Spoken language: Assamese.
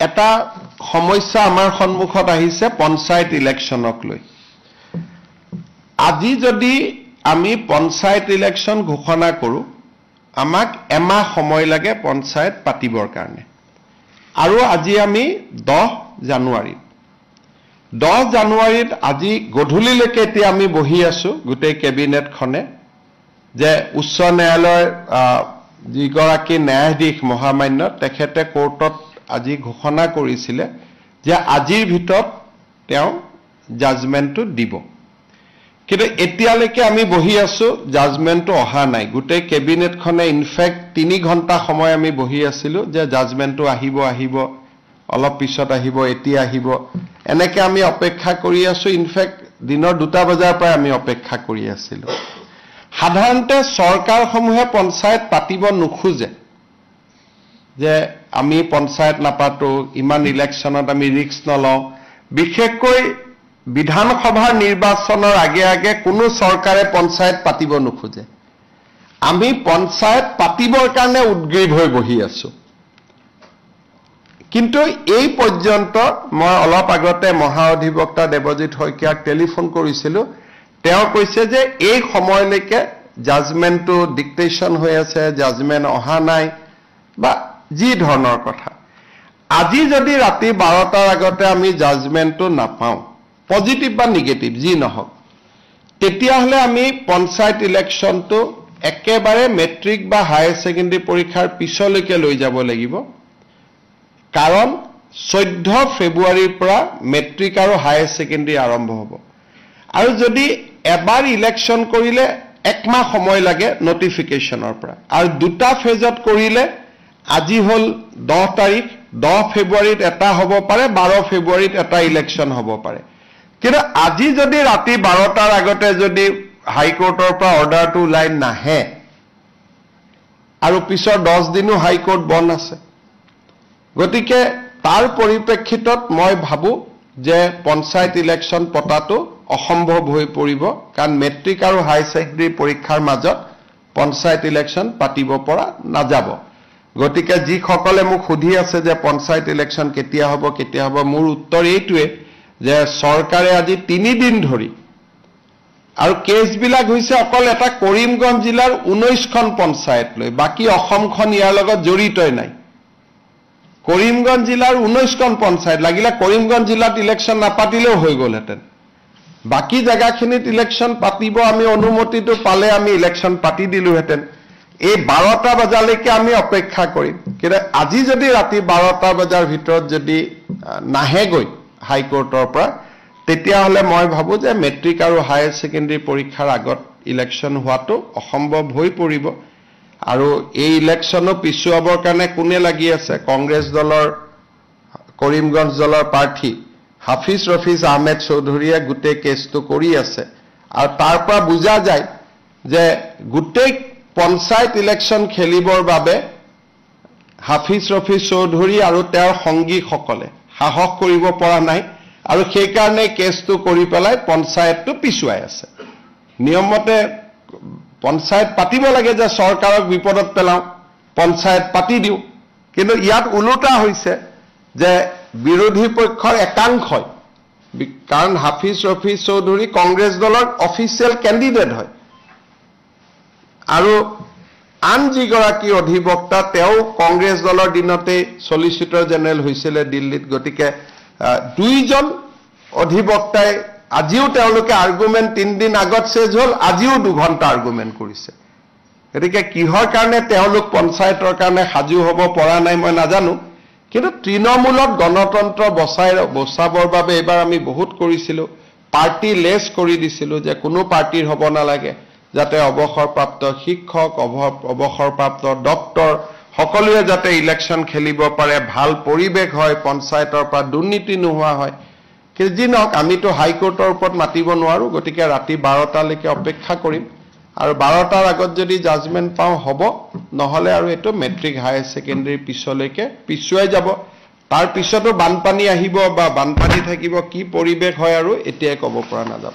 এটা সমস্যা আমাৰ সন্মুখত আহিছে পঞ্চায়ত ইলেকশ্যনক লৈ আজি যদি আমি পঞ্চায়ত ইলেকশ্যন ঘোষণা কৰো আমাক এমাহ সময় লাগে পঞ্চায়ত পাতিবৰ কাৰণে আৰু আজি আমি 10 জানুৱাৰীত আজি গধূলিলৈকে এতিয়া আমি বহি আছো গোটেই কেবিনেটখনে যে উচ্চ ন্যায়ালয়ৰ যিগৰাকী ন্যায়াধীশ মহামান্য তেখেতে কোৰ্টত আজি ঘোষণা কৰিছিলে যে আজিৰ ভিতৰত তেওঁ জাজমেন্টটো দিব কিন্তু এতিয়ালৈকে আমি বহি আছো জাজমেন্টটো অহা নাই গোটেই কেবিনেটখনে ইনফেক্ট 3 ঘণ্টা সময় আমি বহি আছিলো যে জাজমেন্টটো আহিব অলপ পিছত আহিব এতিয়া আহিব এনেকে আমি অপেক্ষা কৰি আছো ইনফেক্ট দিনৰ 2টা বজাৰ পৰা আমি অপেক্ষা কৰি আছিলো সাধাৰণতে চৰকাৰসমূহে পঞ্চায়ত পাতিব নোখোজে যে আমি পঞ্চায়ত নাপাতো ইমান ইলেকশ্যনত আমি ৰিস্ক নলওঁ বিশেষকৈ বিধানসভাৰ নিৰ্বাচনৰ আগে কোনো চৰকাৰে পঞ্চায়ত পাতিব নোখোজে আমি পঞ্চায়ত পাতিবৰ কাৰণে উদ্গ্ৰীৱ হৈ বহি আছো কিন্তু এই পৰ্যন্ত মই অলপ আগতে মহাঅধিবক্তা দেৱজিৎ শইকীয়াক টেলিফোন কৰিছিলো তেওঁ কৈছে যে এই সময়লৈকে জাজমেন্টটো ডিক্টেশন হৈ আছে জাজমেন্ট অহা নাই বা যি ধৰণৰ কথা আজি যদি ৰাতি 12টাৰ আগতে আমি জাজমেন্টটো নাপাওঁ পজিটিভ বা নেগেটিভ যি নহওক তেতিয়া হলে আমি পঞ্চায়ত ইলেকশ্যনটো একেবাৰে মেট্ৰিক বা হায়াৰ সেকেন্ডাৰী পৰীক্ষাৰ পিছলৈকে লৈ যাব লাগিব কাৰণ 14 ফেব্ৰুৱাৰীৰ পৰা মেট্ৰিক আৰু হায়াৰ সেকেন্ডাৰী আৰম্ভ হ'ব আৰু যদি এবাৰ ইলেকশ্যন কৰিলে একমাহ সময় লাগে নটিফিকেশনৰ পৰা আৰু দুটা ফেজত কৰিলে আজি হল 10 তাৰিখ 10 ফেব্ৰুৱাৰীত এটা হ'ব পাৰে 12 ফেব্ৰুৱাৰীত এটা ইলেকশ্যন হ'ব পাৰে কিন্তু আজি যদি ৰাতি 12টাৰ আগতে যদি হাইকোৰ্টৰ পৰা অৰ্ডাৰটো ওলাই নাহে আৰু পিছৰ 10 দিনো হাইকোৰ্ট বন্ধ আছে গতিকে তাৰ পৰিপ্ৰেক্ষিতত মই ভাবো যে পঞ্চায়ত ইলেকশ্যন পতাটো অসম্ভৱ হৈ পৰিব কাৰণ মেট্ৰিক আৰু হাই সেকেন্ডাৰী পৰীক্ষাৰ মাজত পঞ্চায়ত ইলেকশ্যন পাতিব পৰা নাযাব গতিকে যি সকলে মোক সুধি আছে যে পঞ্চায়ত ইলেকশ্যন কেতিয়া হ'ব মোৰ উত্তৰ এইটোৱে যে চৰকাৰে আজি 3 দিন ধৰি আৰু কেছবিলাক হৈছে অকল এটা কৰিমগঞ্জ জিলাৰ 19খন পঞ্চায়ত লৈ বাকি অসমখন ইয়াৰ লগত জড়িতই নাই কৰিমগঞ্জ জিলাৰ 19খন পঞ্চায়ত লাগিলে কৰিমগঞ্জ জিলাত ইলেকশ্যন নাপাতিলেও হৈ গ'লহেঁতেন বাকি জায়গাখিনিত ইলেকশ্যন পাতিব আমি অনুমতিটো পালে আমি ইলেকশ্যন পাতি দিলোহেঁতেন এই 12টা বজালৈকে আমি অপেক্ষা কৰিম কিন্তু আজি যদি ৰাতি 12টা বজাৰ ভিতৰত যদি নাহেগৈ হাইকোৰ্টৰ পৰা তেতিয়া হলে মই ভাবো যে মেট্ৰিক আৰু হায়াৰ সেকেন্ডাৰী পৰীক্ষাৰ আগত ইলেকশ্যন হোৱাটো অসম্ভৱ হৈ পৰিব আৰু এই ইলেকশ্যনো পিছুৱাবৰ কাৰণে কোনে লাগি আছে কংগ্ৰেছ দলৰ কৰিমগঞ্জ দলৰ প্ৰাৰ্থী হাফিজ ৰফিজ আহমেদ চৌধুৰীয়ে গোটেই কেছটো কৰি আছে আৰু তাৰ পৰা বুজা যায় যে গোটেই পঞ্চায়ত ইলেকশ্যন খেলিবৰ বাবে হাফিজ ৰফিজ চৌধুৰী আৰু তেওঁৰ সংগীসকলে সাহস কৰিব পৰা নাই আৰু সেই কাৰণে কেছটো কৰি পেলাই পঞ্চায়তটো পিছুৱাই আছে নিয়মতে পঞ্চায়ত পাতিব লাগে যে চৰকাৰক বিপদত পেলাও পঞ্চায়ত পাতি দিও কিন্তু ইয়াত উলুটা হৈছে যে বিৰোধী পক্ষৰ একাংশই কাৰণ হাফিজ ৰফিজ চৌধুৰী কংগ্ৰেছ দলৰ অফিচিয়েল কেণ্ডিডেট হয় আৰু আন যিগৰাকী অধিবক্তা তেওঁ কংগ্ৰেছ দলৰ দিনতে সলিচিটৰ জেনেৰেল হৈছিল দিল্লীত গতিকে দুইজন অধিবক্তাই আজিও তেওঁলোকে আৰ্গুমেন্ট 3 দিন আগত শেষ হল আজিও 2 ঘণ্টা আৰ্গুমেন্ট কৰিছে গতিকে কিহৰ কাৰণে তেওঁলোক পঞ্চায়তৰ কাৰণে সাজু হ'ব পৰা নাই মই নাজানো কিন্তু তৃণমূলত গণতন্ত্ৰ বচাবৰ বাবে এবাৰ আমি বহুত কৰিছিলো পাৰ্টি লেছ কৰি দিছিলো যে কোনো পাৰ্টিৰ হ'ব নালাগে যাতে অৱসৰপ্ৰাপ্ত শিক্ষক অৱসৰপ্ৰাপ্ত ডক্টৰ সকলোৱে যাতে ইলেকশ্যন খেলিব পাৰে ভাল পৰিৱেশ হয় পঞ্চায়তৰ পৰা দুৰ্নীতি নোহোৱা হয় কিন্তু যি নহওক আমিতো হাইকোৰ্টৰ ওপৰত মাতিব নোৱাৰো গতিকে ৰাতি 12টালৈকে অপেক্ষা কৰিম আৰু 12টাৰ আগত যদি জাজমেন্ট পাওঁ হ'ব নহলে আৰু এটো মেট্ৰিক হায়াৰ সেকেন্ডাৰী পিছলৈকে পিছুৱাই যাব তাৰ পিছতো বানপানী আহিব বা বানপানী থাকিব কি পৰিৱেশ হয় আৰু এতিয়াই ক'ব পৰা নাযাব